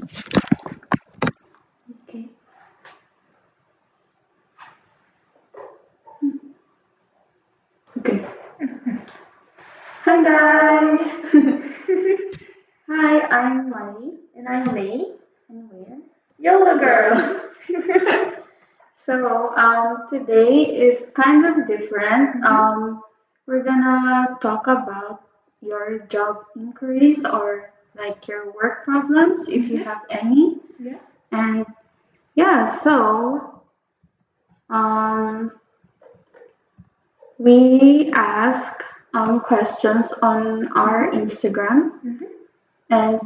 Okay. Okay. Hi guys. Hi, I'm Mari. And I'm May. And we're YOLO girl. So today is kind of different. We're gonna talk about your job inquiries or like your work problems if you have any. Yeah. And yeah, so um, we ask questions on our Instagram and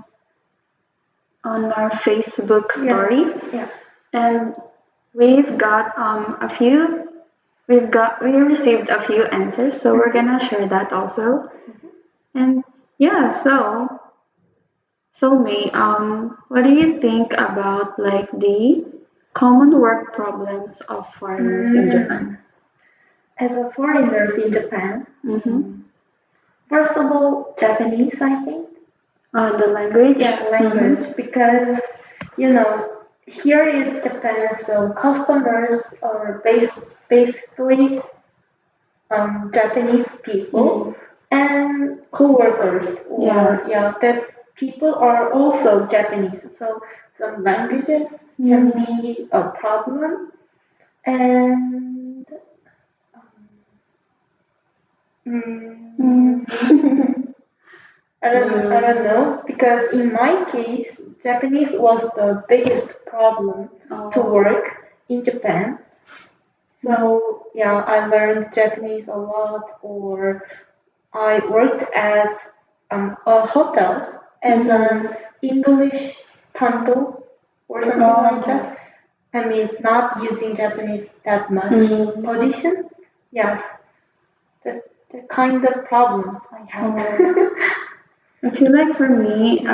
on our Facebook story. Yeah. And we've got a few. We received a few answers, so we're gonna share that also. And yeah, so May, what do you think about like the common work problems of foreigners in Japan? As a foreigners in Japan, Mm-hmm. first of all, Japanese, I think. The language. Yeah, language. Because, here is Japan, so customers are basically Japanese people and co-workers or that people are also Japanese. So some languages can be a problem and Mm. I don't know because in my case Japanese was the biggest problem to work in Japan. So yeah, I learned Japanese a lot, or I worked at a hotel as an English tanto or something like that. I mean, not using Japanese that much position. Yes, the kind of problems I had. I feel like for me,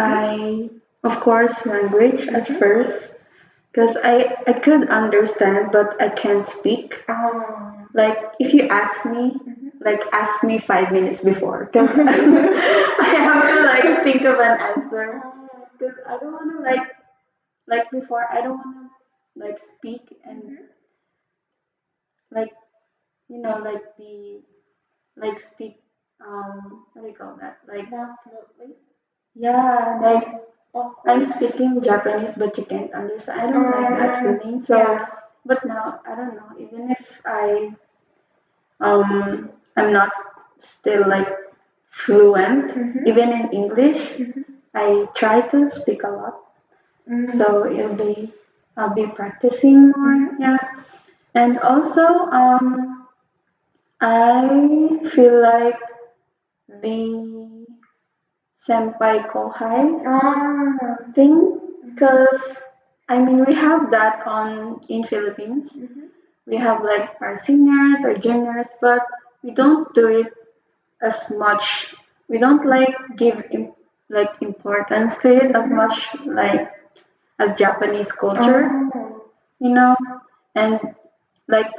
of course, language at first, because I could understand, but I can't speak. Like, if you ask me, like, ask me 5 minutes before, because I have to, like, think of an answer. Because I don't want to, like, before, I don't want to, like, speak and, like, like, speak, what do you call that? Like, Not smoothly. yeah, like I'm speaking Japanese, but you can't understand. I don't like that feeling. So, but now I don't know. Even if I'm not still like fluent, even in English, I try to speak a lot. So I'll be practicing more. Yeah, and also I feel like the senpai kohai thing because I mean we have that on in Philippines. We have like our seniors or juniors, but we don't do it as much. We don't like give like importance to it as much like as Japanese culture, you know, and like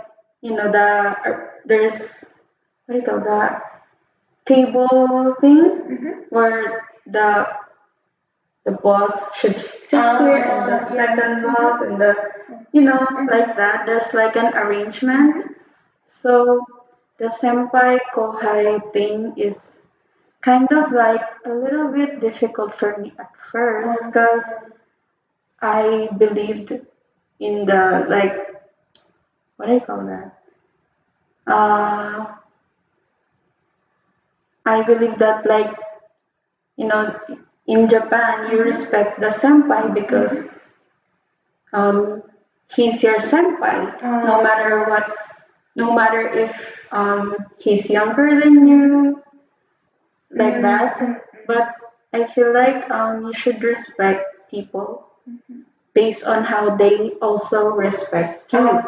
there's what do you call that table thing where the boss should sit here and the second boss and the like that there's like an arrangement so the senpai kohai thing is kind of like a little bit difficult for me at first because I believed in the like what do you call that uh I believe that like you know in Japan you respect the senpai because um, he's your senpai, no matter what, no matter if he's younger than you, like that. But I feel like you should respect people based on how they also respect you.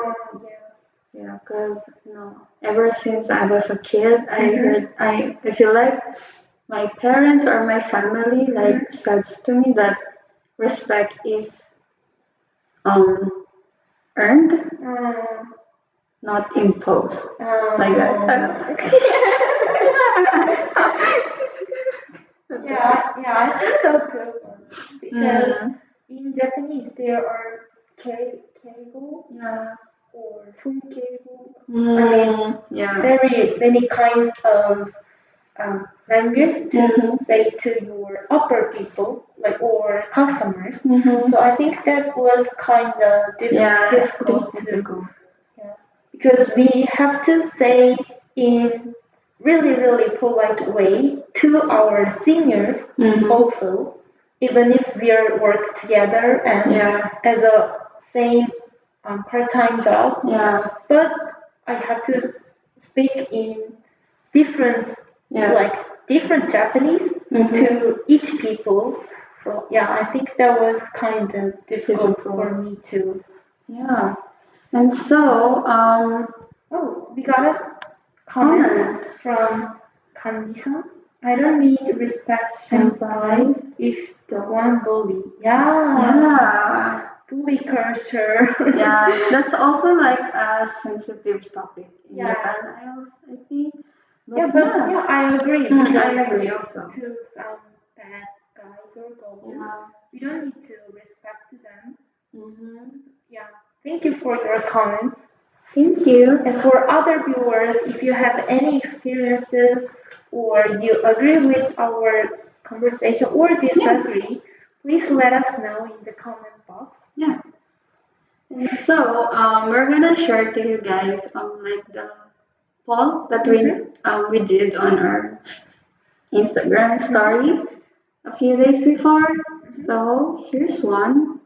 Yeah, because ever since I was a kid, I feel like my parents or my family like says to me that respect is um earned, not imposed. Like that. Yeah, I think so too. Because in Japanese there are keigo Yeah. or sunkeigo. I mean, Yeah. very many kinds of language to Mhm. say to your upper people, like or customers. Mhm. So I think that was kind of Yeah, it is difficult to, difficult. yeah, because we have to say in really polite way to our seniors Mhm. also, even if we are work together and Yeah. as a same part-time job. Yeah. But I have to speak in different Yeah. like different Japanese Mhm. to each people. So yeah, I think that was kind of difficult for me too. Yeah. And so, Oh, we got a comment comment. from Kandi-san. I don't need to respect senpai if the one bully. Yeah, Yeah. bully culture. Yeah, that's also like a sensitive topic in Yeah. Japan, I think. Yeah, but yeah, I agree because I agree also. to some bad guys or girls, Yeah. we don't need to respect them. Mm-hmm. Yeah, thank you for your comment. Thank you. And for other viewers, if you have any experiences or you agree with our conversation or disagree, please let us know in the comment box. Yeah. And so, we're gonna share to you guys like the poll that we did on our Instagram story a few days before. So here's one.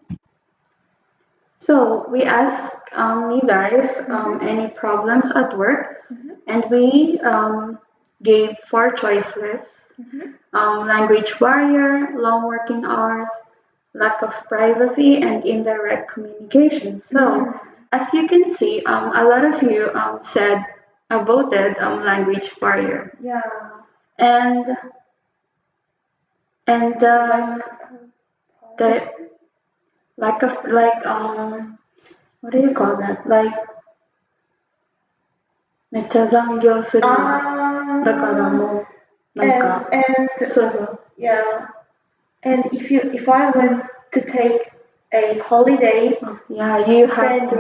So we asked you guys any problems at work, and we gave four choices: language barrier, long working hours, lack of privacy, and indirect communication. So as you can see, a lot of you said voted language barrier, Yeah. and and the lack of what do you call that? Like めっちゃ残業する。だからもう、なんか、そうそう。Yeah. And if I want to take a holiday, Yeah, you have then to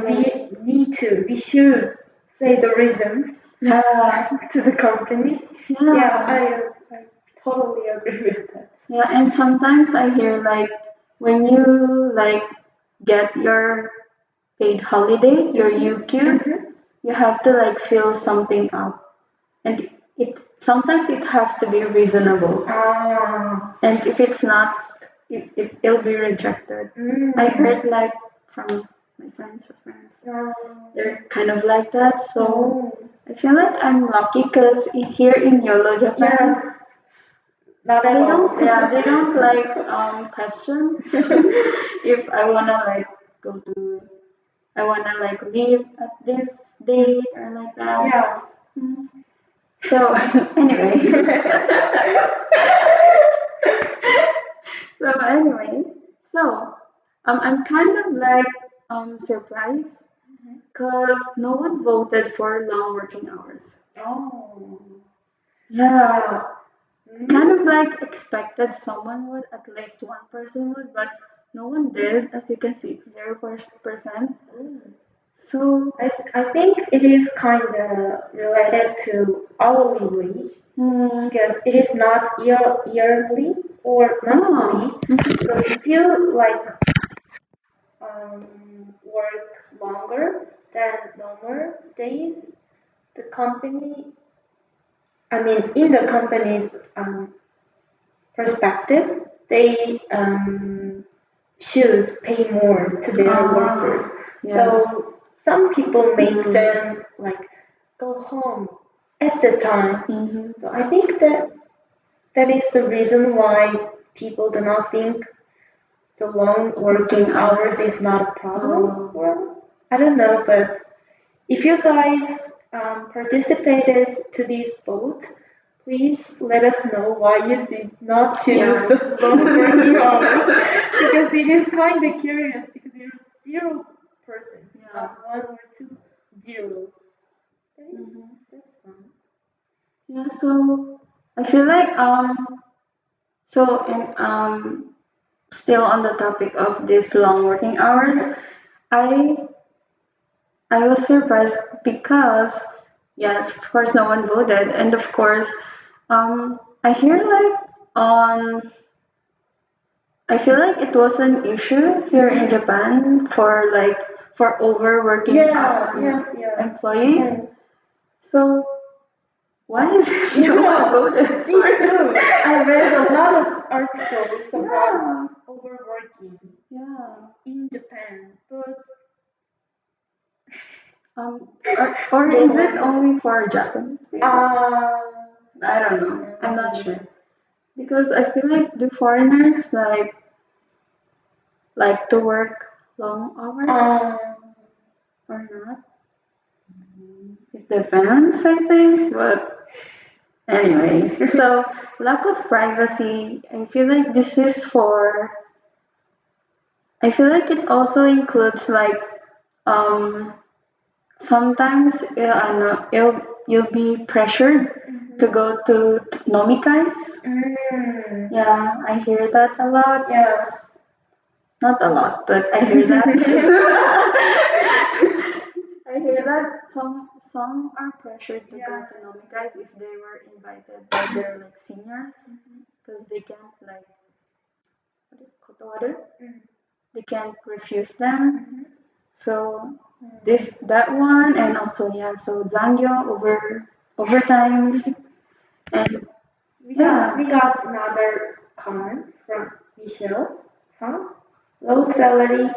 we should say the reason Yeah. to the company. Yeah. I totally agree with that. Yeah, and sometimes I hear like when you like get your paid holiday, your UQ, you have to like fill something up, and it sometimes it has to be reasonable. And if it's not, it'll be rejected. I heard like from my friends of friends, they're kind of like that. So I feel like I'm lucky because here in YOLO Japan, Not at they all. don't, yeah, they don't like question if I wanna like go to, I wanna like leave at this date or like that. Yeah. Mm. So anyway, so I'm kind of like surprised because no one voted for long working hours. Oh. Yeah, kind of like expected someone would, at least one person would, but no one did. As you can see, it's 0%. So I think it is kind of related to hourly wage because it is not yearly or monthly. So if you like work longer than normal days, the company, I mean, in the company's perspective, they should pay more to their workers. yeah. So some people make them like go home at the time. So I think that is the reason why people do not think the long working hours is not a problem. Well, I don't know, but if you guys participated to this vote, please let us know why you did not choose the long working hours because it is kind of curious because there is 0%, not 1 or 2, 0. That's fun. Yeah, so I feel like so in still on the topic of these long working hours, I I was surprised because yes, of course no one voted, and of course, I hear like on I feel like it was an issue here in Japan for overworking employees. Mm. So why is it no one voted Me for it? too. I read a lot of articles about Yeah, overworking yeah. in Japan, but Or is it only for Japanese people? I don't know. I'm not um, sure because I feel like the foreigners like to work long hours or not. It depends, I think. But anyway, so lack of privacy. I feel like it also includes like um sometimes you'll be pressured to go to nomikais. mm, Yeah, I hear that a lot. yes. Not a lot, but I hear that. I hear that some are pressured to go to nomikais if they were invited by their like seniors because they can't like kotowaru. Mm. They can't refuse them. So that one and also yeah, so zangyo overtimes and We got another comment from Michelle. Huh? Low salary,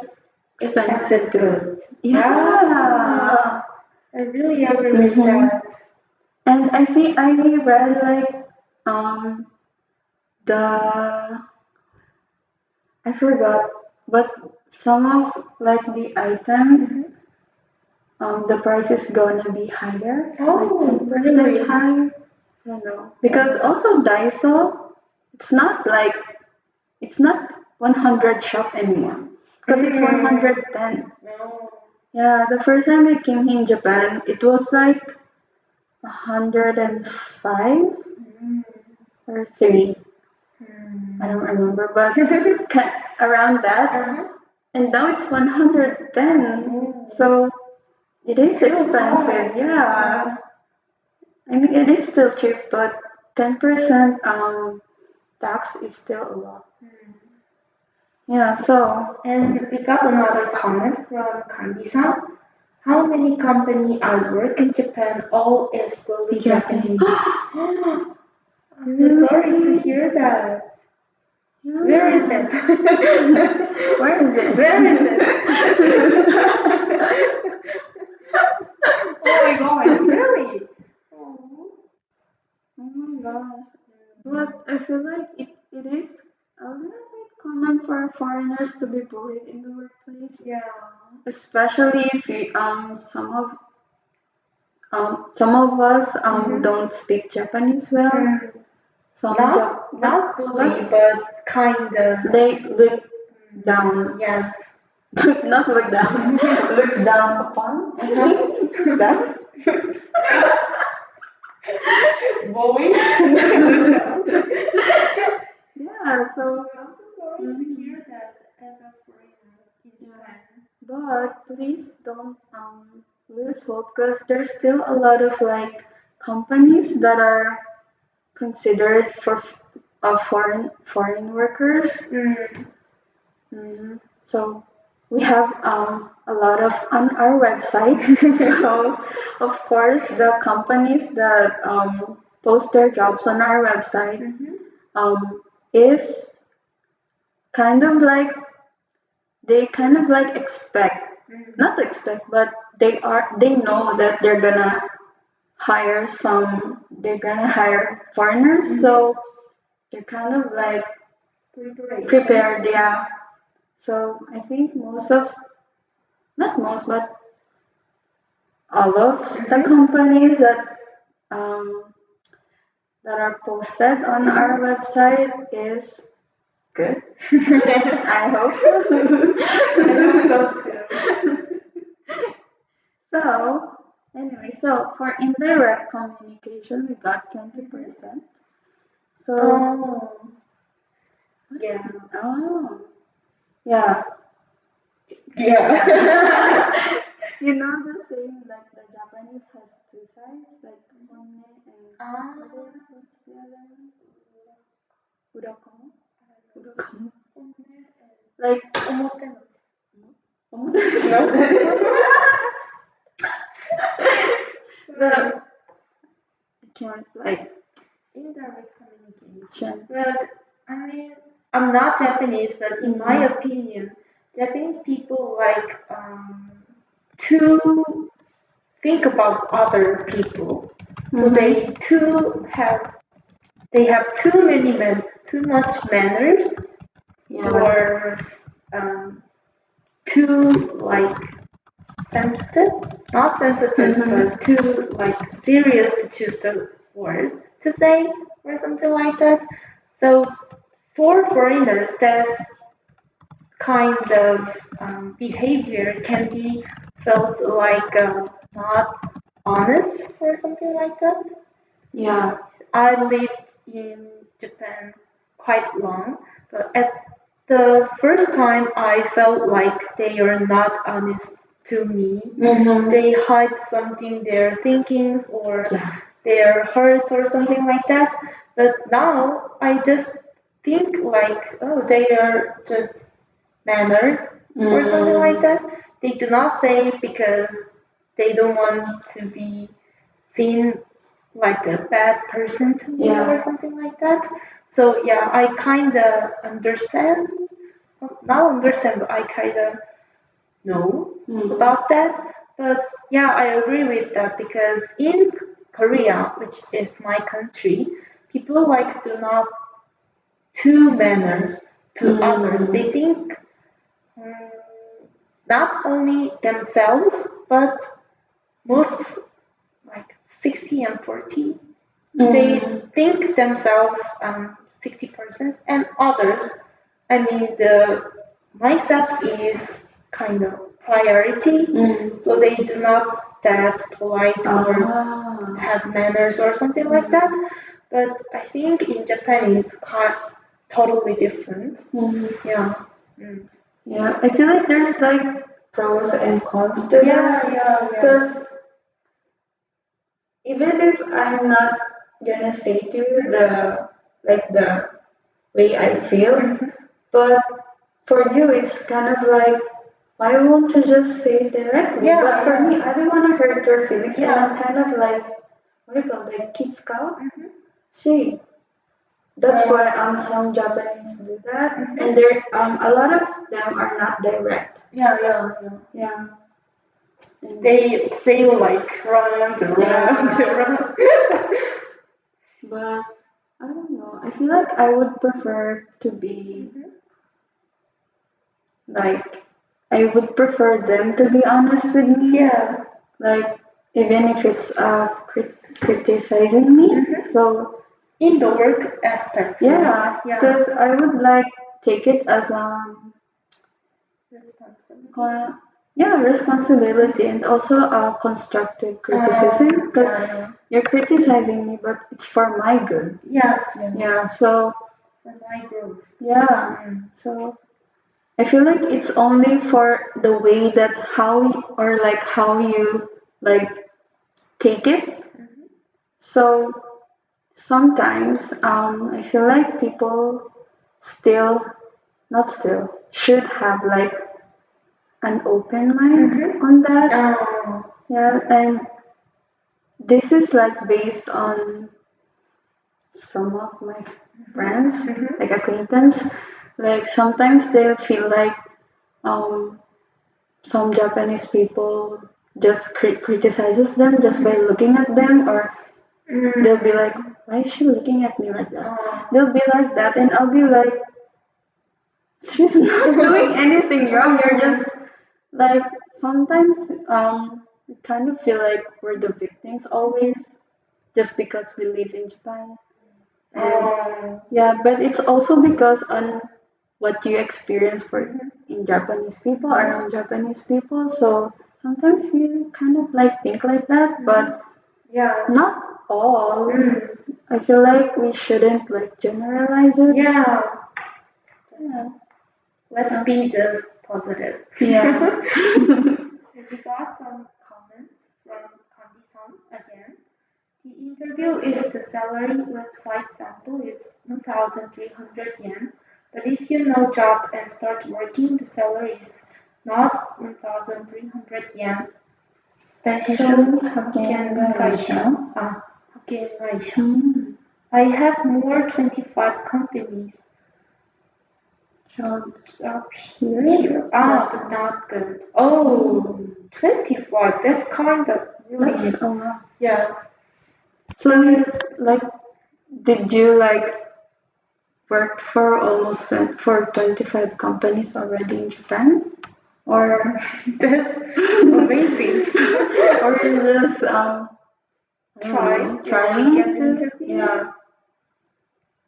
expensive good. Yeah. Yeah. I really agree with that. And I think I read like um the I forgot, but some of like the items the price is gonna be higher, like Oh, 10% really? high. I don't know because also Daiso, it's not like it's not 100 shop anymore because it's 110. No. Yeah, the first time I came here in Japan, it was like 105 Mm. or 3. Mm. I don't remember, but around that. And now it's 110. So it is expensive. Yeah. I mean, it is still cheap, but 10% tax is still a lot. Yeah, so And we got another comment from Kandi-san. How many company I work in Japan all is fully Japanese? I'm so sorry to hear that. Where is it? Where is it? Where is it? Oh my gosh, really? Oh. Oh my gosh. But I feel like it is a little bit common for foreigners to be bullied in the workplace. Yeah. Especially if some of us don't speak Japanese well. Mm. Some Not bully, but kind of. they look down. Yes. Not look down. Look down upon. That. Bully? Yeah, so I'm so sorry to hear that as a foreigner in Japan. but please don't lose hope because there's still a lot of like companies that are considered for foreign workers. Mm. Mhm. So we have a lot of on our website. So of course the companies that post their jobs on our website is kind of like they kind of like expect not expect but they know that they're gonna hire foreigners so they're kind of like prepared, yeah. So I think not most, but all of the companies um, that are posted on our website is good. I hope. I hope so too. So anyway, so for indirect communication, we got 20%. So Oh. Yeah. Oh. Yeah. Yeah. You know the saying like the Japanese has two sides, like one and what's the other one? Urokomo? Urokomo. Like the I can't like Indirect communication. Sure. But I mean, I'm not Japanese, but in my opinion, Japanese people like to think about other people. So they have too much manners, Yeah. or too like sensitive, not sensitive, but too like serious to choose the words to say or something like that. So for foreigners, that kind of behavior can be felt like not honest or something like that. Yeah. I lived in Japan quite long, but at the first time I felt like they are not honest to me. They hide something, their thinkings or their hurts or something like that. But now I just think like, oh, they are just mannered or something like that. They do not say because they don't want to be seen like a bad person to me or something like that. So yeah, I kind of understand, not understand, but I kind of know about that. But yeah, I agree with that because in Korea, which is my country, people like do not two manners to others. They think mm, not only themselves, but most like 60 and 40. They think themselves 60% and others. I mean, the myself is kind of priority, so they do not that polite or have manners or something like that. But I think in Japan it's totally different. Yeah. Yeah, I feel like there's like pros and cons to that. Because even if I'm not gonna say to you the way I feel, but for you it's kind of like why won't you just say it directly? But for me, I don't want to hurt your feelings, and I'm kind of like what do you call it, like kitsuka? See, that's why some Japanese do that, and there a lot of them are not direct. Yeah. They say like round and round and round. But I don't know. I feel like I would prefer to be like I would prefer them to be honest with me. Yeah. Like even if it's criticizing me. So in the work aspect. yeah, because I would like take it as responsibility and also constructive criticism because you're criticizing me, but it's for my good. Yeah. So for my growth. Yeah. So I feel like it's only for the way that how you like take it. So sometimes I feel like people still not still should have like an open mind on that. Yeah, and this is like based on some of my friends, like acquaintance. Like sometimes they'll feel like um, some Japanese people just criticizes them just by looking at them, or they'll be like, "Why is she looking at me like that?" They'll be like that, and I'll be like, "She's not doing anything wrong. You're just like sometimes we kind of feel like we're the victims always, just because we live in Japan." And yeah, but it's also because on what you experience for in Japanese people or non-Japanese people. So sometimes we kind of like think like that, but not all. I feel like we shouldn't like generalize it. Yeah. Let's be just positive. Yeah. And we got some comments from Kandi-san again. The interview is the salary website sample is 1,300 yen. But if you know job and start working, the salary is not 1,300 yen. Special Hakken Gaisha. I have more 25 companies. Jobs here. But not good. Oh, 25. That's kind of really. That's a lot. Yeah. So, like, did you work for almost for 25 companies already in Japan? Or That's amazing. or you just Trying trying to interview? yeah,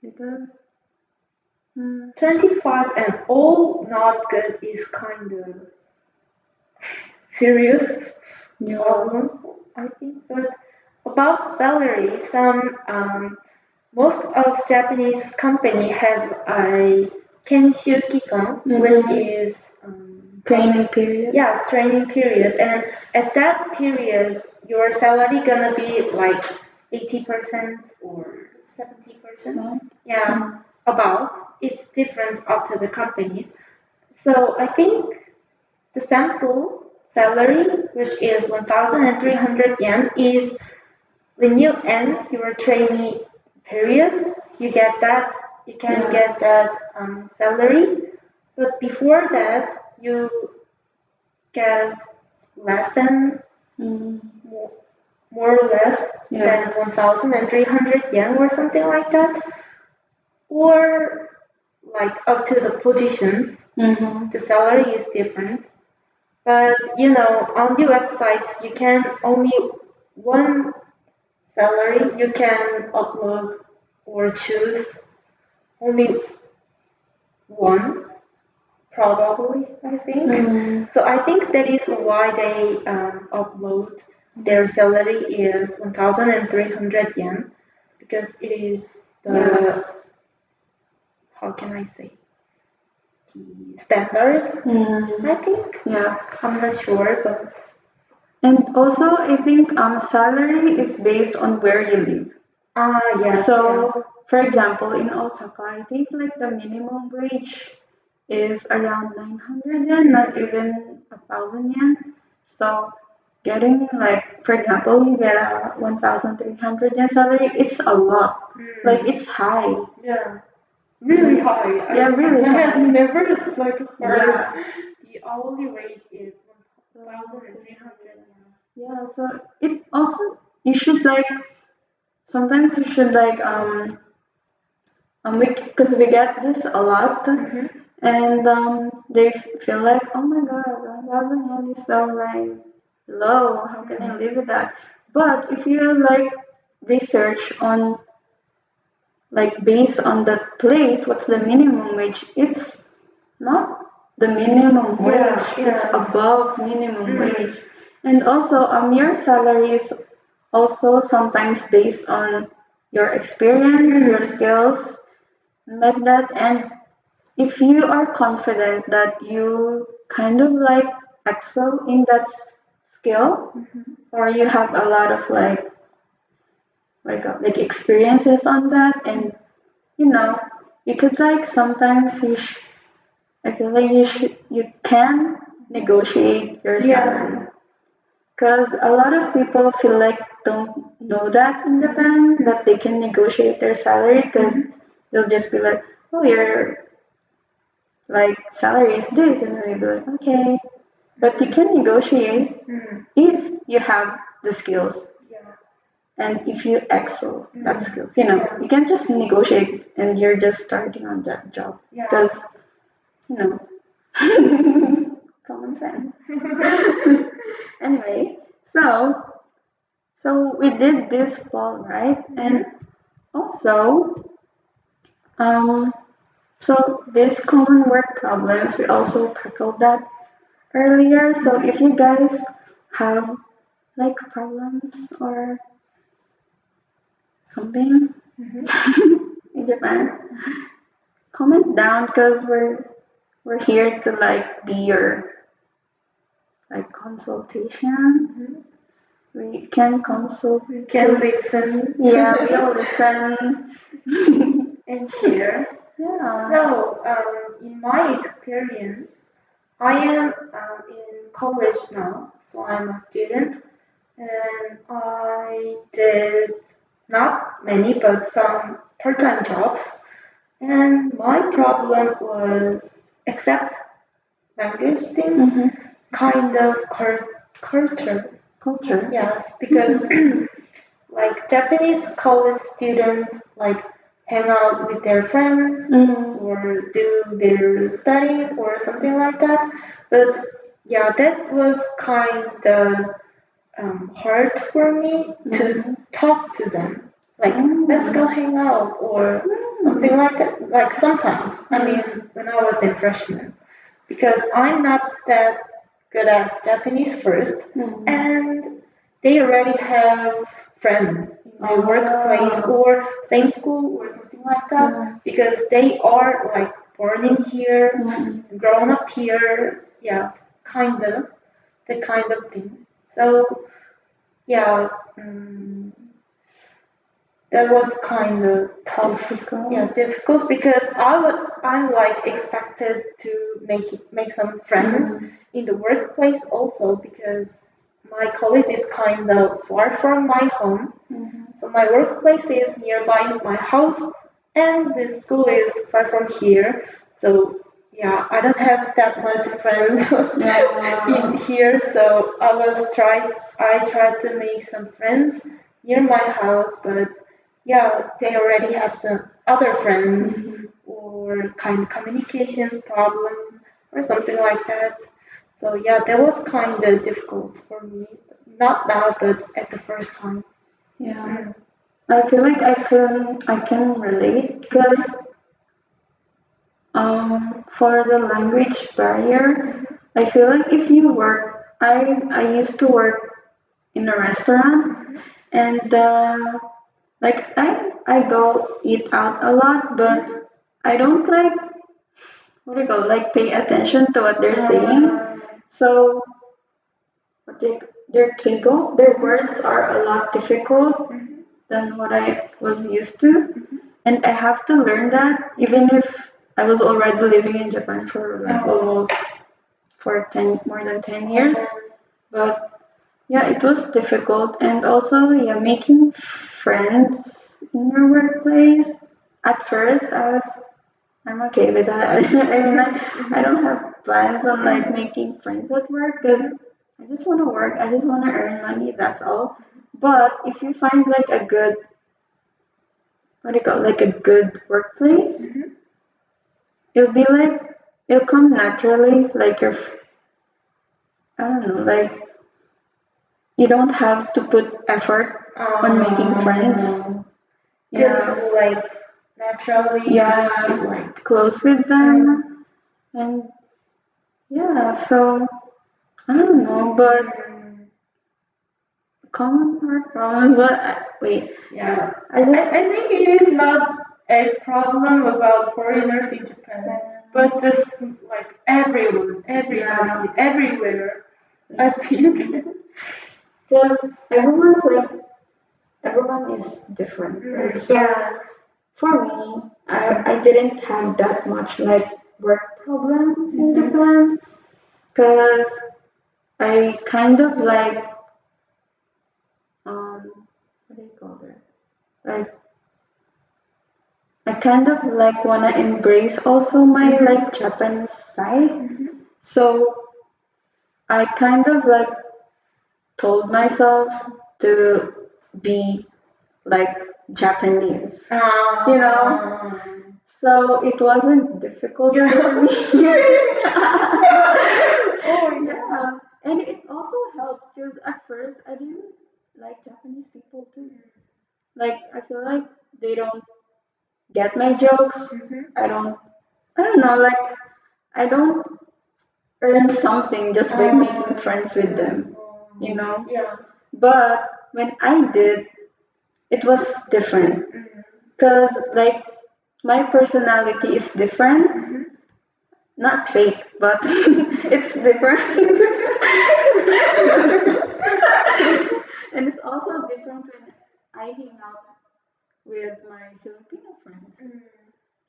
because 25 and all not good is kind of serious problem, I think. But about salary, most of Japanese company have a kenshu kikan, which is training period. yeah, training period, and at that period, your salary gonna be like 80% or 70%. Yeah, about. It's different up to the companies. So I think the sample salary, which is 1,300 yen, is when you end your trainee period, you get that. You can get that salary, but before that, you get less than more or less than 1,300 yen or something like that, or like up to the positions, the salary is different. But on the website, you can only one salary you can upload or choose only one, probably, I think. So I think that is why they upload their salary is 1,300 yen, because it is the, how can I say, the standard, I think. Yeah. I'm not sure, but. And also, I think salary is based on where you live. Yeah. So, for example, in Osaka, I think like the minimum wage is around 900 yen, not even 1,000 yen. So, getting like, for example, you get a 1,300 yen salary, it's a lot. Like, it's high. Yeah. Really high. Yeah, really I have high. never heard Yeah. the hourly wage is 1,300. Yeah, so it also, you should like, sometimes you should like, because we get this a lot, and they feel like, oh my god, 1,000 yen is so like low. How can I live with that? But if you like research on like based on the place, what's the minimum wage? It's not the minimum wage. It's above minimum wage. And also, your salary is also sometimes based on your experience, your skills, like that. And if you are confident that you kind of like excel in that skill, or you have a lot of like experiences on that, and you could like sometimes I feel like you can negotiate your salary. Because a lot of people feel like don't know that in Japan, that they can negotiate their salary because they'll just be like, oh, your like salary is this, and then you'll be like, okay. But you can negotiate if you have the skills and if you excel that skills. You can just negotiate and you're just starting on that job because common sense. Anyway, so we did this poll, right? And also, so these common work problems, we also tackled that earlier. So if you guys have like problems or something in Japan, comment down because we're here to like be your like consultation. We can consult. We can listen. Yeah, we'll listen. And share. Yeah. So, in my experience, I am in college now, so I'm a student, and I did not many, but some part-time jobs. And my problem was, except language thing, kind of culture. Culture. Yes, because like Japanese college students like hang out with their friends or do their studying or something like that. But yeah, that was kind of hard for me to talk to them. Like, let's go hang out or something like that. Like sometimes, I mean, when I was in freshman, because I'm not that good at Japanese first, and they already have friends in their workplace or same school or something like that, because they are like born in here, grown up here, yeah, kind of, that kind of things. So yeah, that was kind of tough. Difficult. Yeah, difficult because I'm like expected to make some friends in the workplace also because my college is kind of far from my home. So my workplace is nearby my house and the school is far from here. So yeah, I don't have that much friends in here. So I tried to make some friends near my house, but yeah, they already have some other friends or kind of communication problems or something like that. So yeah, that was kind of difficult for me. Not now, but at the first time. Yeah. I feel like I can relate because for the language barrier, I feel like if you work, I used to work in a restaurant, and like I go eat out a lot, but I don't like what do you call like pay attention to what they're saying. So what their words are a lot difficult than what I was used to, and I have to learn that even if I was already living in Japan for like almost for 10 more than 10 years. But yeah, it was difficult, and also yeah, making friends in your workplace. At first, I'm okay with that. I mean, I don't have plans on like making friends at work because I just want to work. I just want to earn money. That's all. But if you find like a good, what do you call it, like a good workplace, it'll be like it'll come naturally. Like I don't know, like you don't have to put effort on making friends. Just Yeah, like naturally, yeah, like close with them, and yeah. So I don't know, but common heart problems. But wait, yeah. I just I think it is not a problem about foreigners in Japan, but just like everyone, everybody, everywhere. I think. because everyone is different, right? So Yes. for me, I didn't have that much like work problems in Japan because I kind of like what do you call that? Like I kind of like wanna embrace also my like Japanese side. So I kind of like told myself to be like Japanese, you know. So it wasn't difficult for me. Oh yeah, and it also helped because at first I didn't like Japanese people too. Like I feel like they don't get my jokes. I don't. I don't know. Like I don't earn something just by making friends with them. You know. Yeah. But when I did, it was different. Cause like my personality is different. Mhm. Not fake, but it's different. And it's also different when I hang out with my Filipino friends. Mm.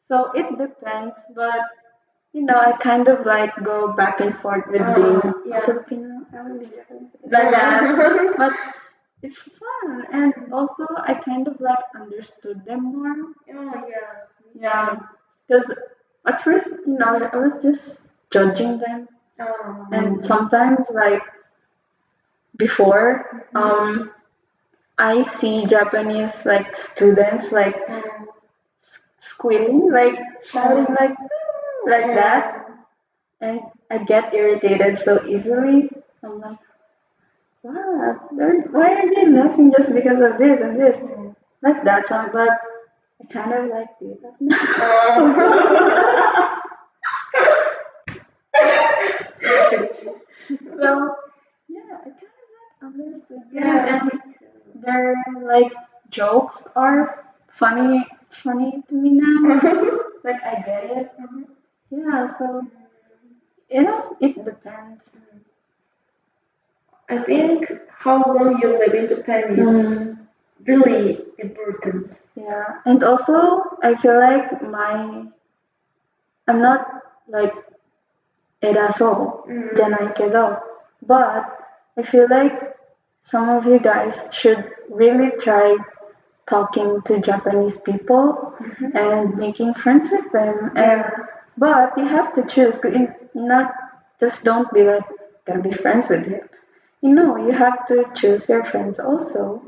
So it depends, but I kind of like go back and forth with being Yeah. Filipino, like that. But it's fun, and also I kind of like understood them more. Oh yeah. Yeah, because at first, I was just judging them, Oh. and sometimes like before, I see Japanese like students like squealing, like shouting, like that, and I get irritated so easily. I'm like, wow, why are they laughing just because of this and this? Like that song, but I kind of like it. So yeah, I kind of like understood them, and their like jokes are funny to me now. Like I get it. Yeah, so it depends. I think how long you live in Japan is Mm, really important. yeah, and also I feel like I'm not like eraso janai kedo, but I feel like some of you guys should really try talking to Japanese people and making friends with them. And but you have to choose. Not just don't be like gonna be friends with him. You have to choose your friends also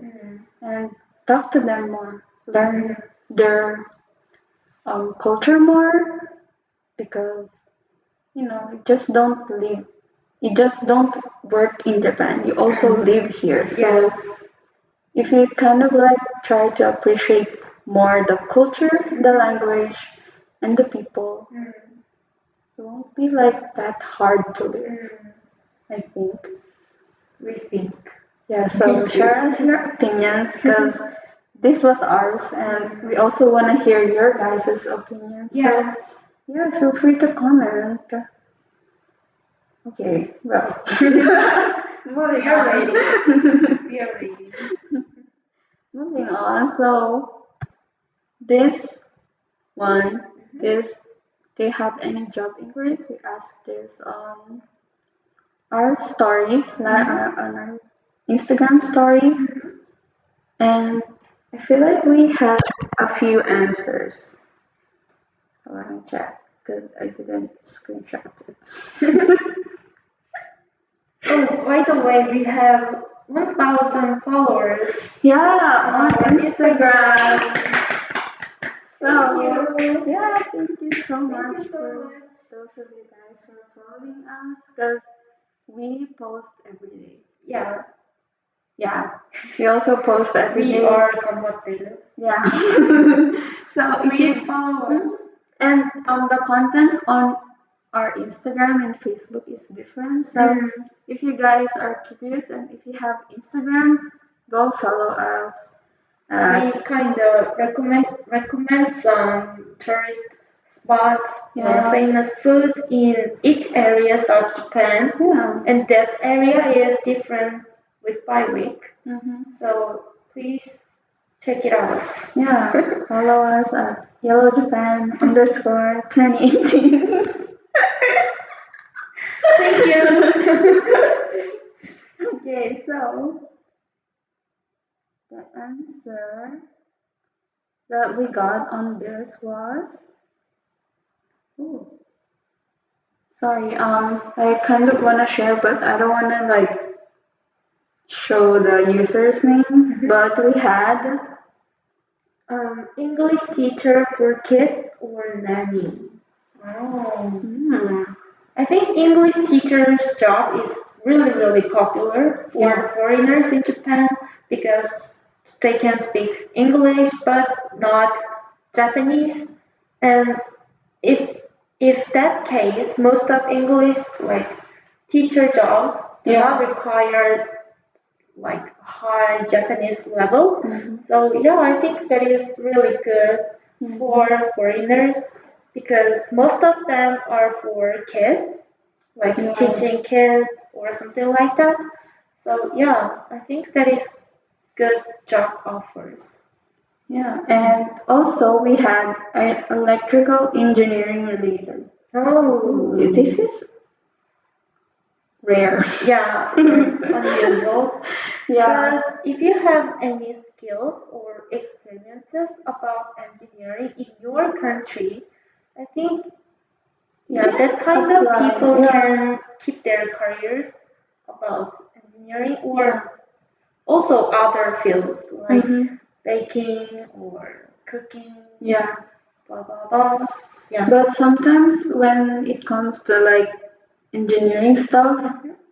and talk to them more, learn their culture more because you just don't live. You just don't work in Japan. You also live here. So if you kind of like try to appreciate more the culture, the language, and the people, it won't be like that hard to live, I think. We think. Yeah, so share us your opinions because this was ours and we also want to hear your guys' opinions. Yeah. So, yeah, feel free to comment. Okay, well, moving We are on. ready. We are ready. Moving on. So, this one, this they have any job inquiries? We asked this on our story, on our Instagram story, and I feel like we had a few answers. Let me check because I didn't screenshot it. Oh, by the way, we have 1,000 followers. Yeah, on on Instagram. So, Thank you. yeah, thank you so much Thank you so for much. those of you guys for following us because we post every day. Yeah, Yeah, we also post every we day. are committed. Yeah. So if Please you follow us. and the contents on our Instagram and Facebook is different. So if you guys are curious and if you have Instagram, go follow us. We kind of recommend some tourist spots or Yeah. famous foods in each areas of Japan, Yeah. and that area is different week by week. So please check it out. Yeah. Follow us at Yellow Japan underscore 2018. Thank you. Okay, so the answer that we got on this was. Ooh, sorry, I kind of want to share, but I don't want to like show the user's name. But we had English teacher for kids or nanny? Oh. I think English teacher's job is really popular for foreigners in Japan because they can speak English but not Japanese. And if if that case, most of English like teacher jobs do not require like high Japanese level. So yeah, I think that is really good. for foreigners because most of them are for kids, like Yeah. teaching kids or something like that. So yeah, I think that is good job offers. Yeah, and also we had an electrical engineering related. Oh, This is rare. yeah, unusual. Yeah, But if you have any skills or experiences about engineering in your country, I think yeah, yeah, that kind of apply. people Yeah. can keep their careers about engineering or Yeah. also other fields like Mm-hmm. baking or cooking, Yeah. blah blah blah. Yeah. But sometimes when it comes to like engineering stuff,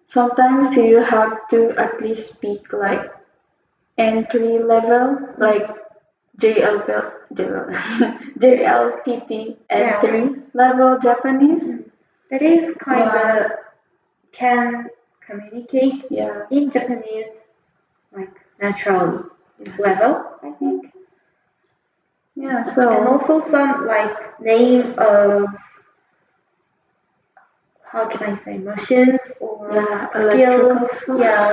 sometimes you have to at least speak like entry level, like JLP, JLPT Yeah. entry level Japanese. That is kind Yeah. of can communicate Yeah. in Japanese like naturally Yes. level, I think. Yeah. And So also some like name of how can I say machines or yeah, skills, electrical stuff. yeah,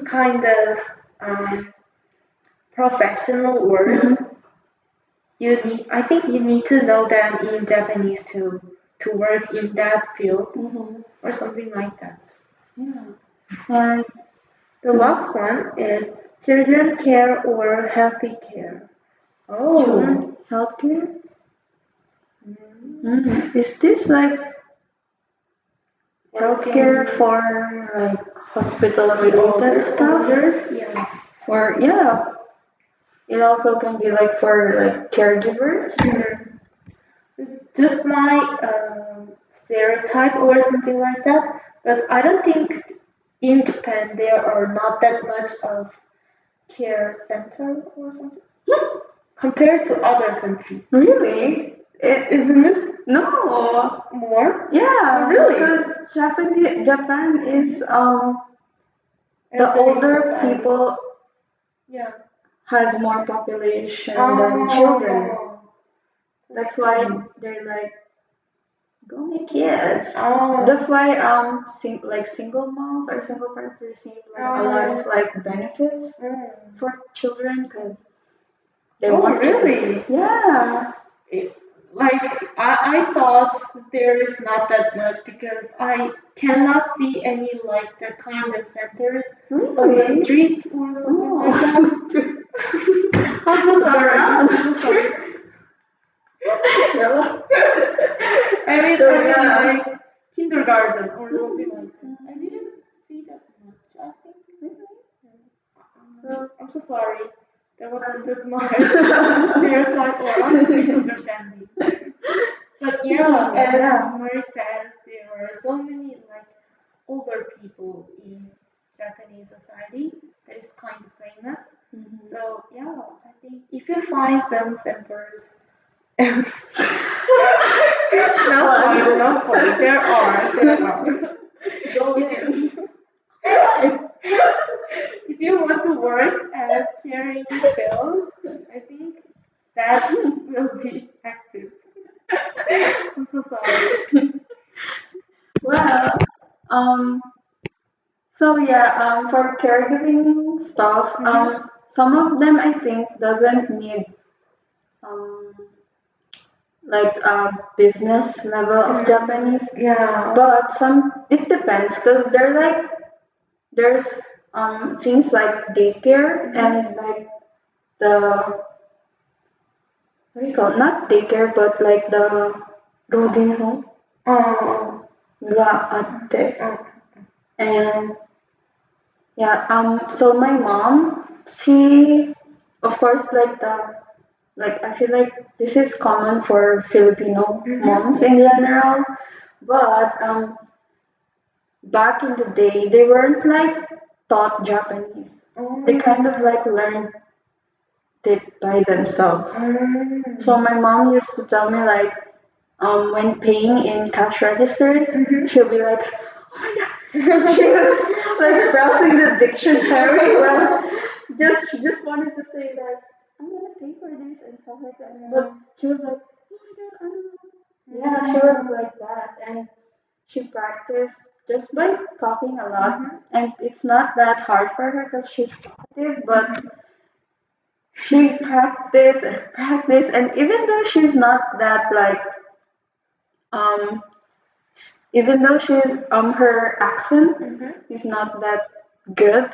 kind of um, professional words. Mhm. I think you need to know them in Japanese to work in that field Mhm. or something like that. Yeah. And The last one is children care or healthy care. Oh, children healthcare. mm, Is this like healthcare working for like hospital related stuff? others, yeah. Or yeah, it also can be like for like caregivers. Mhm. Just my stereotype or something like that. But I don't think in Japan there are not that much of care center or something compared to other countries. Really? Isn't it No. more? Yeah, Really? because Japan is the Elderly older society. people Yeah. has more population than children. That's why they're like go make kids. Oh. That's why like single moms or single parents receive like a lot of like benefits Mm. for children because they Oh, want really? kids. Yeah. Like I thought there is not that much because I cannot see any like the kind of centers on the Really? street or something like that. Oh. I'm so sorry. I'm so Around. sorry. Yeah. I mean, So, yeah. like kindergarten or something like that. I didn't see that much. I think. I'm so sorry. That was just my stereotype or misunderstanding. But yeah, as Mari said, there are so many like older people in Japanese society that is kind of famous. So yeah, I think if you find some centers, no point, no point. There are. Go in. If you want to work as caring field, I think that will be active. I'm so sorry. Well, um, so yeah, for caregiving stuff, some of them I think doesn't need um like a business level of Japanese, Yeah. but some it depends because they're like there's things like daycare and like the what do you call it? Not daycare but like the boarding home Oh. ga atte. And yeah, so my mom, she, of course, like, I feel like this is common for Filipino moms in general, but, back in the day, they weren't like taught Japanese. They kind of like learned it by themselves. So my mom used to tell me like, when paying in cash registers, she'll be like, "Oh my god!" She was like browsing the dictionary. Well, she just wanted to say that I'm gonna pay for this and stuff like that. But she was like, oh my god, I don't know. Yeah, she was like that, and she practiced just by talking a lot, and it's not that hard for her because she's talkative, but she practiced and practiced, and even though she's not that like um even though she's her accent is not that good,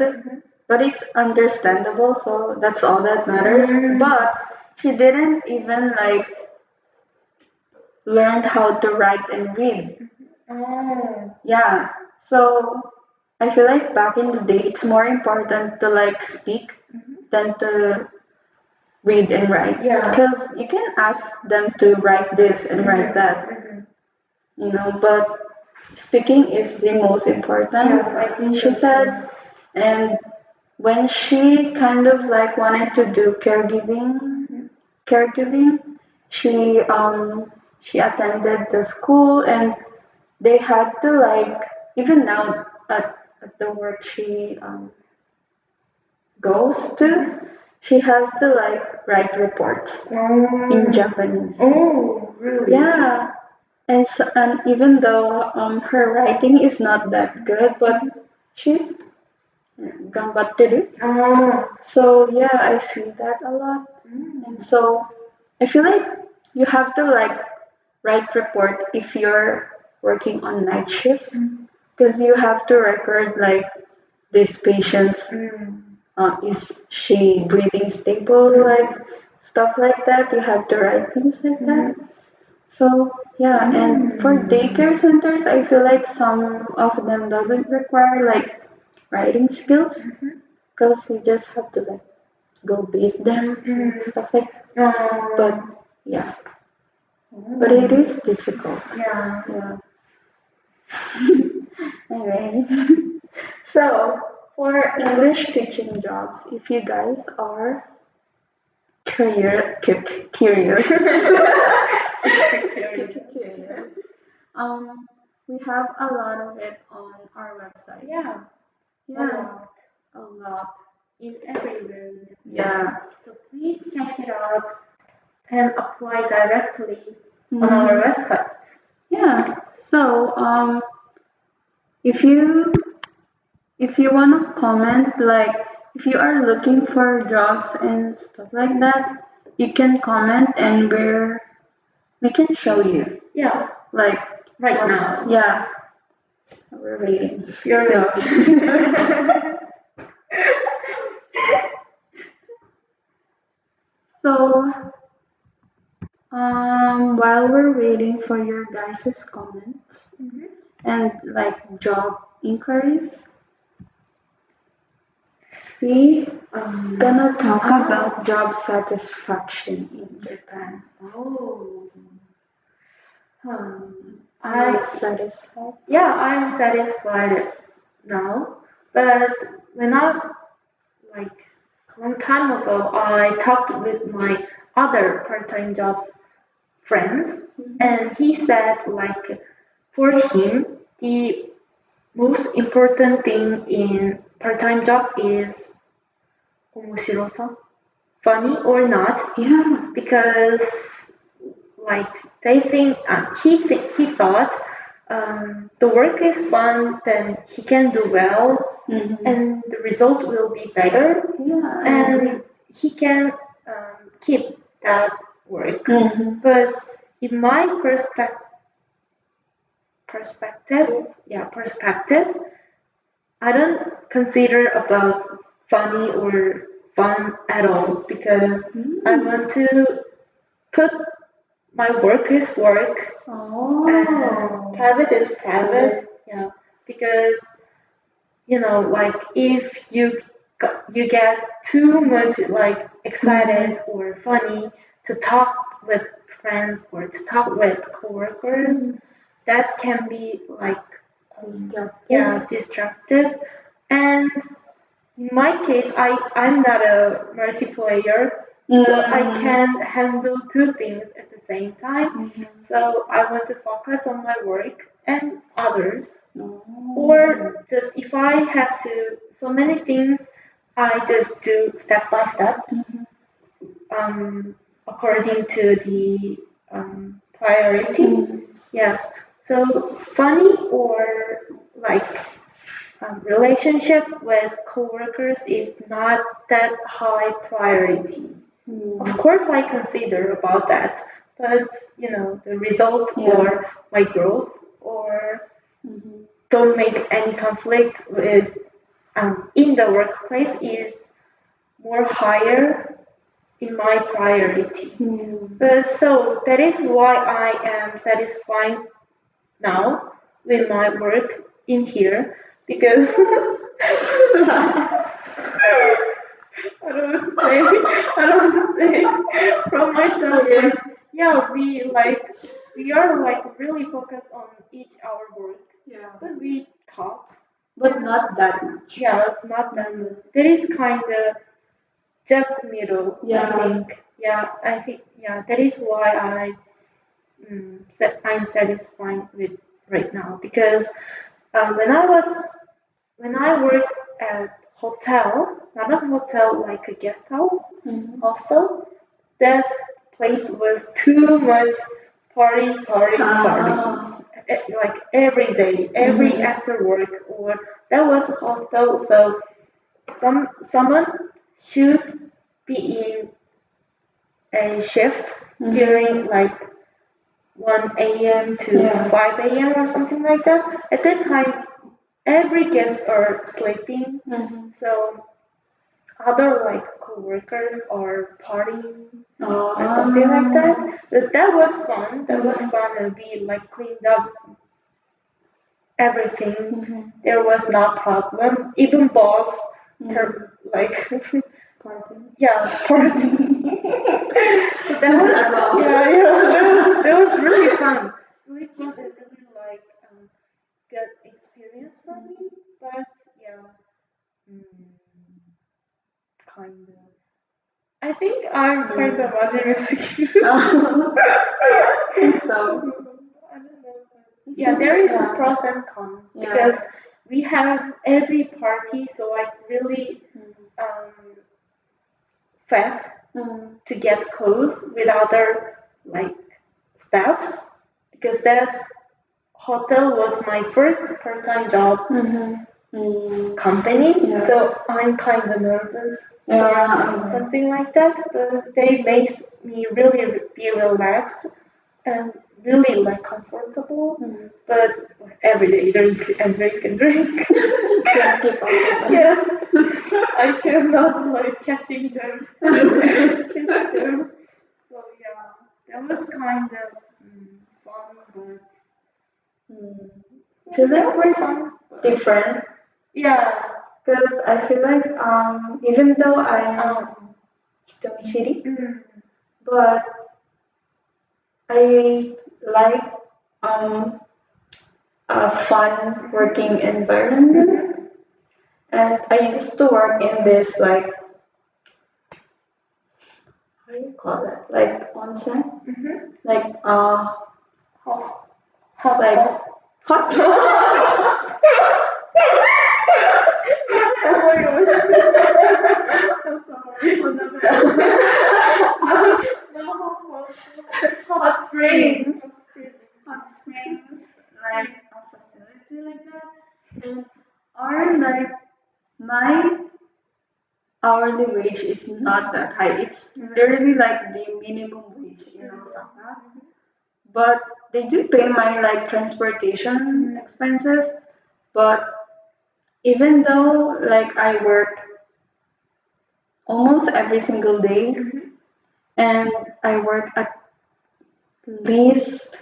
but it's understandable, so that's all that matters. But she didn't even like learn how to write and read. Oh. Yeah. So I feel like back in the day it's more important to like speak than to read and write. Yeah. Because you can ask them to write this and write that. But speaking is the most important, Yes, I think she so. said. And when she kind of like wanted to do caregiving, she attended the school, and they had to like, even now at the work she goes to, she has to like write reports in Japanese. Oh, really? Yeah. And even though her writing is not that good, but she's gambatteru. Oh. So yeah, I see that a lot. And so I feel like you have to like write report if you're working on night shifts, because you have to record like this patient's is she breathing stable, like stuff like that. You have to write things like that. So yeah, and for daycare centers, I feel like some of them doesn't require like writing skills, because you just have to like go bathe them and stuff like that. But yeah, but it is difficult. Yeah. Yeah. Anyway, so for English teaching jobs, if you guys are curious, curious, we have a lot of it on our website. Yeah. Yeah, a lot. In everywhere. Yeah. So please check it out and apply directly on our website. Yeah. So if you wanna comment, like if you are looking for jobs and stuff like that, you can comment and we can show you. Yeah. Like Right now. Yeah. We're waiting. You're Yeah. So while we're waiting for your guys' comments and like job inquiries, we gonna talk about job satisfaction in Japan. Oh. Are you satisfied? Yeah, I'm satisfied now. But when like long time ago, I talked with my other part-time jobs friends, and he said like for him the most important thing in part-time job is 面白さ, funny or not, Yeah. because like they think he thought the work is fun, then he can do well, and the result will be better, Yeah. and he can keep that work. But in my perspective, I don't consider about funny or fun at all, because I want to put my work is work and private is private. Yeah, because like if you get too much like excited or funny to talk with friends or to talk with coworkers, that can be like destructive. And in my case, I'm not a multiplayer, so I can handle two things at the same time. So I want to focus on my work and others. Or just if I have to, so many things, I just do step by step. according to the priority. Yes. So funny or like relationship with coworkers is not that high priority. Of course, I consider about that, but the result or my growth or don't make any conflict with in the workplace is more higher in my priority. But so that is why I am satisfied now with my work in here because I don't want to say from myself, but yeah, we are like really focused on each our work, but we talk, But not that much. yeah, it's not that much. That is kind of just middle, I think. Yeah, I think that is why I'm satisfied with right now because when I worked at hotel, not a hotel like a guest house, hostel, that place was too much party. Like every day, every after work, or that was a hostel. So someone should be in a shift during like 1 a.m. to 5 a.m. or something like that. At that time, every guest are sleeping, so other like co-workers are partying or something like that. But that was fun. That was fun, and we like cleaned up everything. There was no problem. Even boss, her like party. So that was that was really fun. Really fun and really like good experience for me. But kind of. I think I'm kind of masochistic. So I don't know. Yeah, there is pros and cons because we have every party, so I really fast to get close with other like staffs because that hotel was my first part-time job company, so I'm kind of nervous or something like that. But they makes me really be relaxed and really like comfortable. But every day drink and drink and drink. Yes, I cannot like catching them. Catch them. So yeah, that was kind of fun, but feel like was we're fun. different Yeah. because I feel like even though I'm Hitomishiri, but I like a fun working environment, and I used to work in this like how do you call it like onsen, like Hot. like hot. Oh my gosh. I'm sorry. Hot spring. Hot springs, like a facility like that, and our like my hourly wage is not that high. It's literally like the minimum wage in Osaka. But they do pay my like transportation expenses. But even though like I work almost every single day and I work at least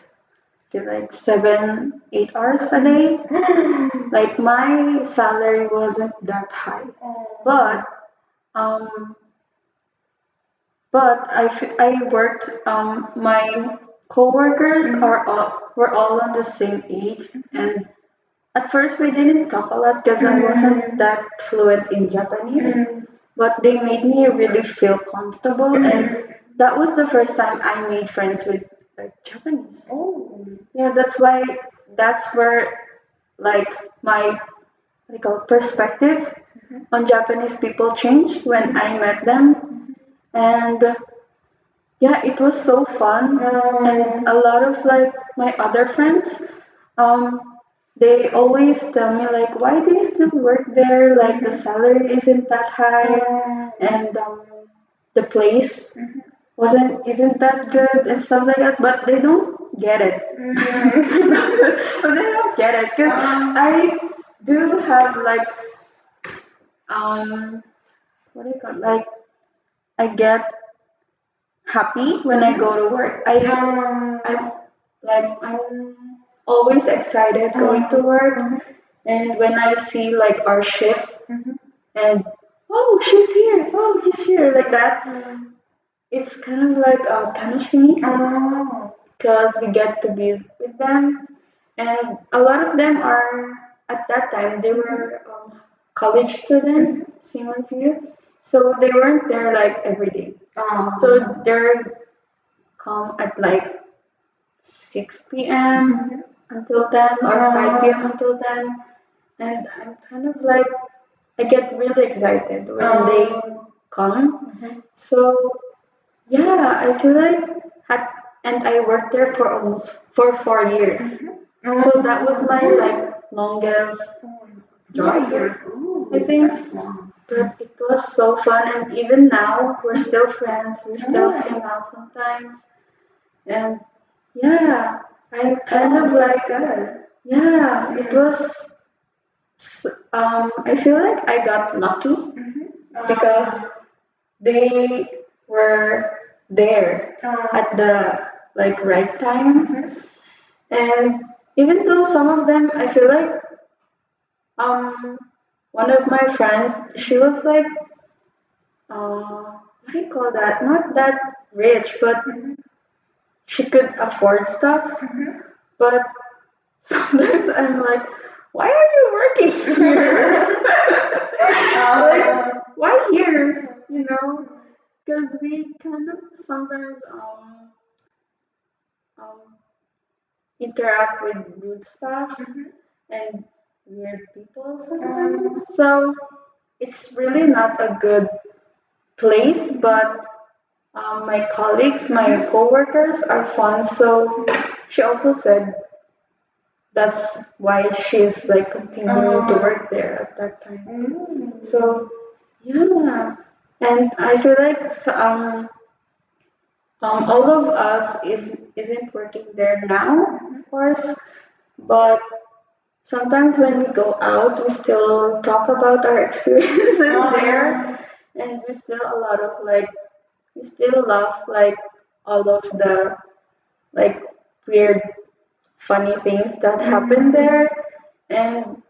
feel like 7, 8 hours a day, like my salary wasn't that high. But um I worked my coworkers were all on the same age, and at first we didn't talk a lot because I wasn't that fluent in Japanese, but they made me really feel comfortable, and that was the first time I made friends with like Japanese. Oh. Yeah, that's where like my like perspective on Japanese people changed when I met them, and yeah, it was so fun, and a lot of like my other friends, um, they always tell me like, why do you still work there? Like the salary isn't that high, and the place isn't that good and stuff like that. But they don't get it. But they don't get it because I do have like what do you call it? Like I get happy when I go to work. I'm always excited going to work, and when I see like our shifts and oh she's here, oh he's here like that, it's kind of like punish me because we get to be with them, and a lot of them are at that time they were college students, same as you, so they weren't there like every day. So they're come at like 6 p.m. until 10 or 5 p.m. until 10. And I'm kind of like, I get really excited when they come. So, yeah, I feel like, and I worked there for almost for 4 years. So that was my like longest job, I think. But it was so fun, and even now we're still friends. We still hang out sometimes. And yeah, I kind of like that. Yeah, it was. I feel like I got lucky because they were there at the like right time, and even though some of them, I feel like um one of my friend, she was like what do you call that? Not that rich, but she could afford stuff. But sometimes I'm like, why are you working here? Like, why here? You know, because we kind of sometimes um, interact with rude staff and weird people sometimes. So it's really not a good place, but my colleagues, my coworkers are fun. So she also said that's why she's like continuing to work there at that time. So yeah, and I feel like all of us isn't working there now, of course, but sometimes when we go out, we still talk about our experiences there, and we still a lot of like we still laugh like all of the like weird funny things that happen there, and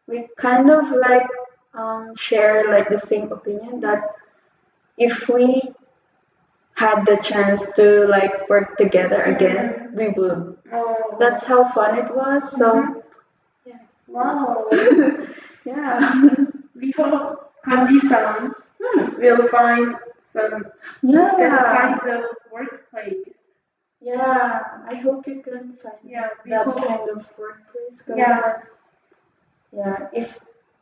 we kind of like share like the same opinion that if we had the chance to like work together again, we would. That's how fun it was. So yeah. Wow. Yeah. We hope Kandi-san will find some that Yeah. kind of workplace. Yeah. I hope you can find that kind of workplace. Yeah. Yeah. If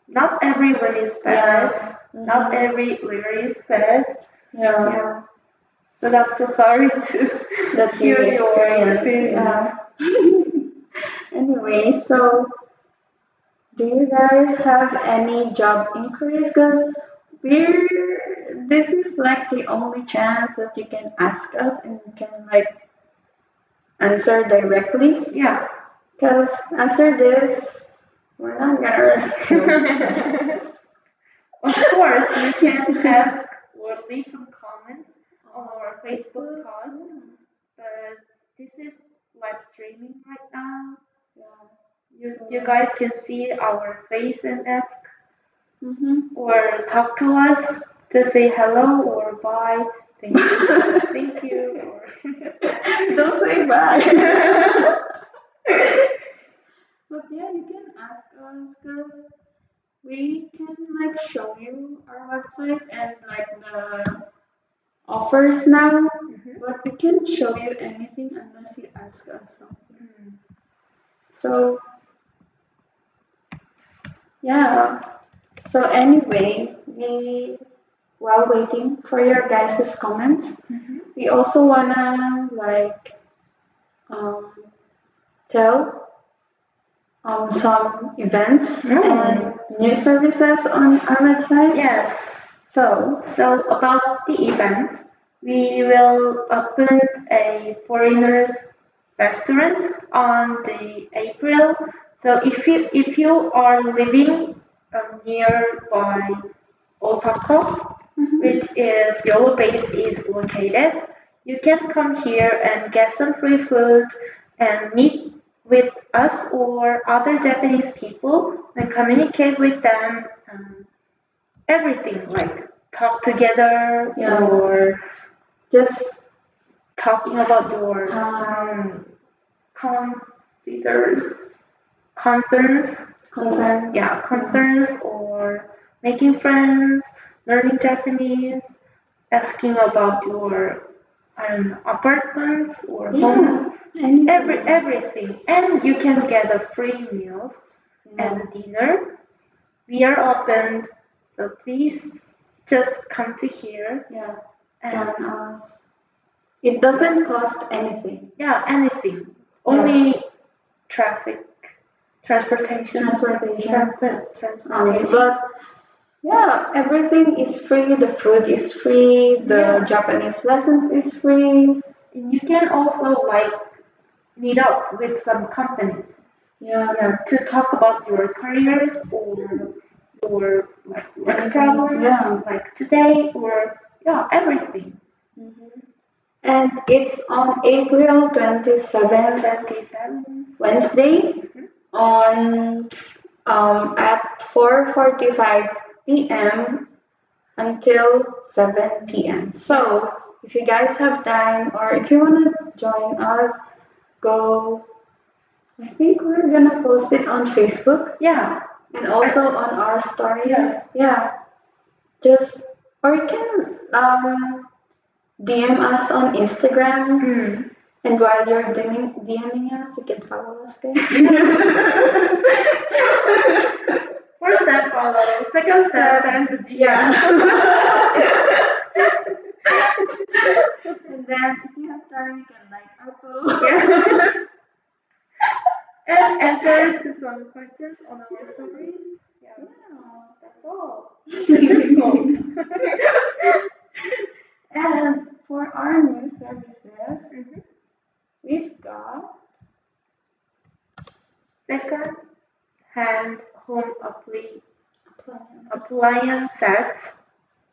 Not everyone is bad. yeah. Not every leader is bad. Yeah. Yeah. But I'm so sorry to That hear you your experience. experience. Yeah. Anyway, so do you guys have any job inquiries? Because this is like the only chance that you can ask us and you can like answer directly. Yeah. Because after this, we're not gonna respond. Of course, you can have or leave some comments on our Facebook page. But this is live streaming right now. You guys can see our face and ask or talk to us to say hello or bye. Thank you. Thank you. Or Don't say bye. But yeah, you can ask us because we can like show you our website and like the offers now, but we can't show you anything unless you ask us something. So yeah. So anyway, we while waiting for your guys' comments, we also wanna um, tell some events and new services on our website. Yes. So So about the event, we will open a foreigners restaurant on the April. So if you are living nearby Osaka, which is YOLO base is located, you can come here and get some free food and meet with us or other Japanese people and communicate with them. Everything like talk together or just talking about your considers concerns concerns or making friends, learning Japanese, asking about your I don't know apartments or homes, everything, and you can get a free meals as a dinner. We are open, so please just come to here. Yeah. And it doesn't cost anything. Yeah, anything. Only transportation. But yeah, everything is free. The food is free. The Japanese lessons is free. And you can also meet up with some companies. Yeah, to talk about your careers or your work problems, like today or everything. And it's on April 27th, Wednesday, on at 4:45 p.m. until 7 p.m. So if you guys have time or if you wanna join us, go. I think we're gonna post it on Facebook. Yeah. And also on our story. Yes. Yeah. Just or you can DM us on Instagram. And while you're DMing us, you can follow us there. First step follow, second step send the DM. Yeah. And then if you have time, you can like our post. And answer to some questions on our stories. Yeah. That's all. And for our new services, we've got second-hand home appliance set,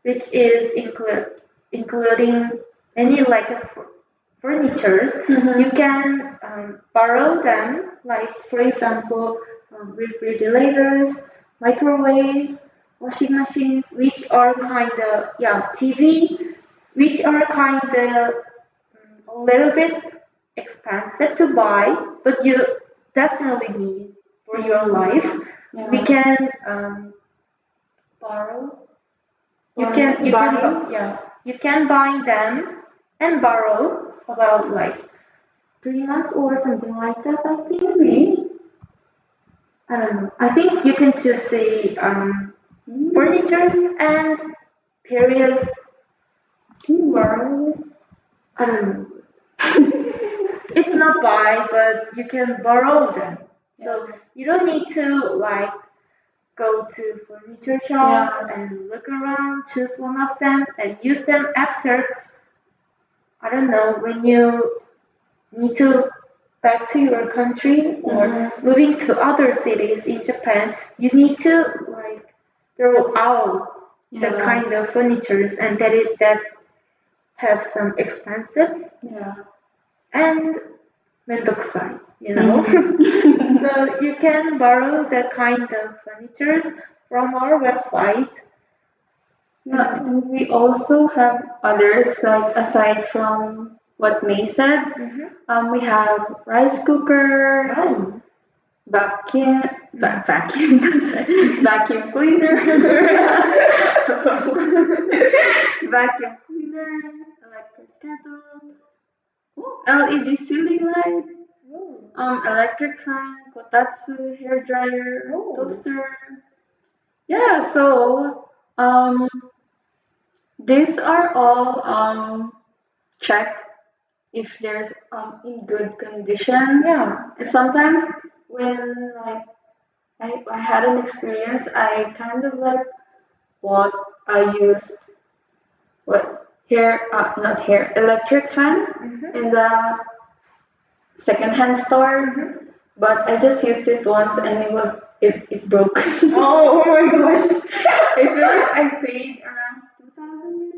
which is including many furnitures. You can borrow them, like for example, refrigerators, microwaves, washing machines, which are kind of TV, which are kind of a little bit expensive to buy, but you definitely need for your life. We can borrow. You can buy them and borrow about 3 months or something like that. I think. really. I don't know. I think you can choose the furnitures and periods to borrow. I don't know. It's not buy, but you can borrow them. So you don't need to go to furniture shop and look around, choose one of them, and use them after. I don't know when you need to back to your country or moving to other cities in Japan. You need to throw out the kind of furnitures and that have some expenses. And mendokusai, So you can borrow that kind of furnitures from our website. And we also have others, aside from what May said, we have rice cookers, vacuum cleaner, vacuum cleaner, electric kettle, LED ceiling light, electric fan, kotatsu hair dryer, toaster. Yeah, so these are all checked if there's in good condition. Yeah. And sometimes when like I had an experience, I kind of like bought I used what hair not hair electric fan in the secondhand store, but I just used it once and it broke. Oh my gosh. I feel like I paid around 2,000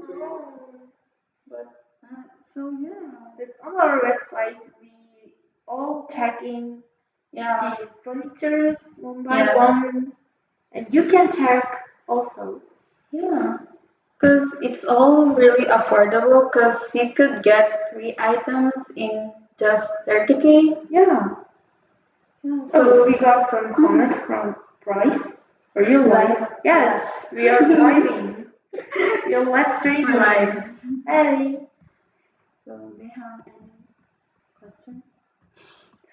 but so yeah, But on our website, we all checking yeah, the furnitures one by yes, one, and you can check also. yeah. Because it's all really affordable because you could get 3 items in just 30K. Yeah. Yeah, So so we got some comment from Bryce. Are you live? live, Yes, we are living. We are live streaming. live. Hey. So do you have any questions?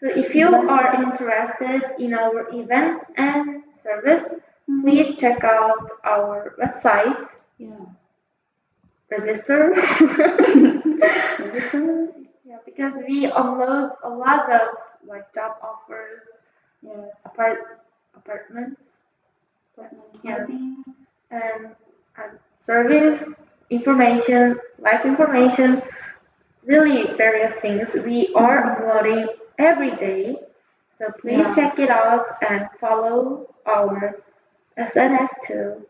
So if you are interested in our events and service, please check out our website. Yeah. Register. Register? Yeah, because we upload a lot of like job offers, Yes. apartments, Yeah. and service information, life information, really various things. We are uploading every day, so please Yeah. check it out and follow our SNS too,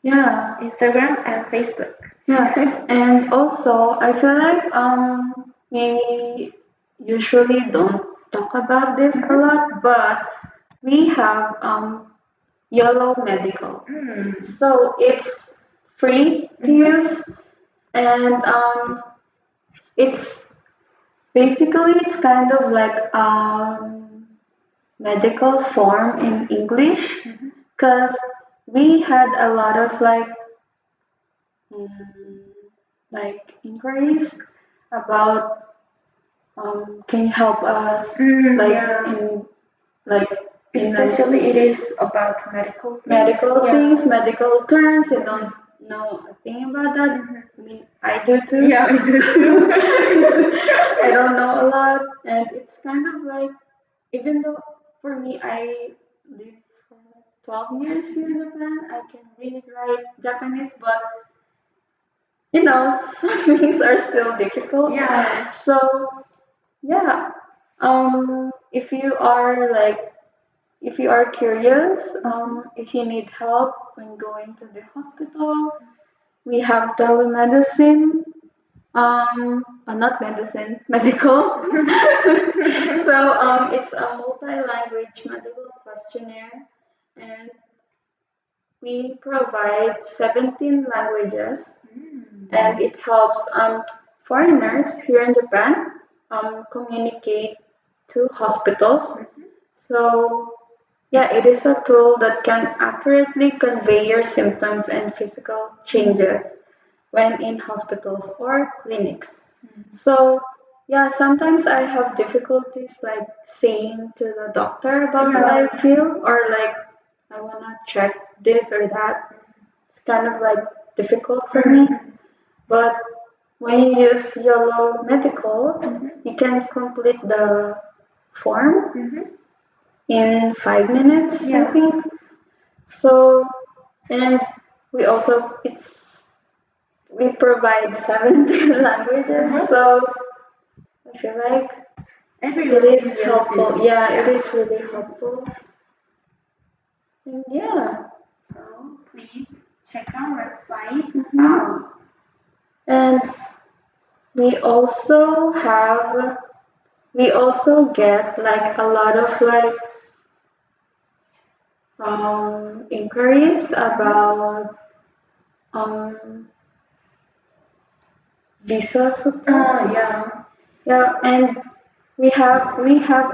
Yeah. Instagram and Facebook. Yeah. And also, I feel like we usually don't talk about this a lot, but we have YOLO Medical. So it's free to use, and it's basically it's kind of like medical form in English, because we had a lot of mm, like inquiries about can you help us like Yeah. in like in Especially it is about medical things. medical Yeah. things, medical terms. I don't know a thing about that. I mean, I do too. Yeah, I do too. I don't know a lot, and it's kind of like, even though for me, I lived for 12 years here in Japan, I can read, write Japanese, but some things are still difficult. Yeah. So, yeah, if you are if you are curious, if you need help when going to the hospital, we have telemedicine. Not medicine, medical. So it's a multi-language medical questionnaire, and we provide 17 languages, and it helps foreigners here in Japan communicate to hospitals. So yeah, it is a tool that can accurately convey your symptoms and physical changes when in hospitals or clinics. So, yeah, sometimes I have difficulties like saying to the doctor about what I feel, or like I want to check this or that. It's kind of like difficult for me. But when you use YOLO Medical, you can complete the form in 5 minutes, I think. So, and we also, we provide 17 languages, so I feel like Everyone it is can use helpful. this. Yeah, it is really helpful. And yeah. So please check our website Mhm. out. And we also have, we also get like a lot of inquiries about um visa support. Yeah. Yeah, and we have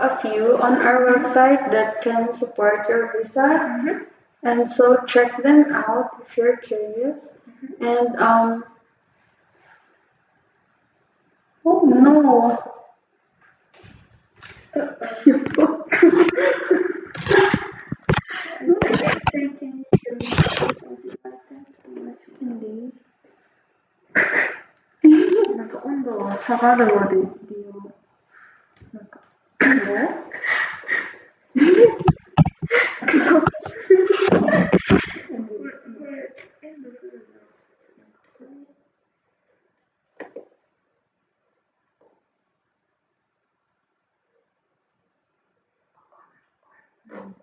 a few on our website that can support your visa. And so check them out if you're curious. And oh no. Hindi. 下がるまで利用。なんか、くそ。これ、エンドするんだ。うん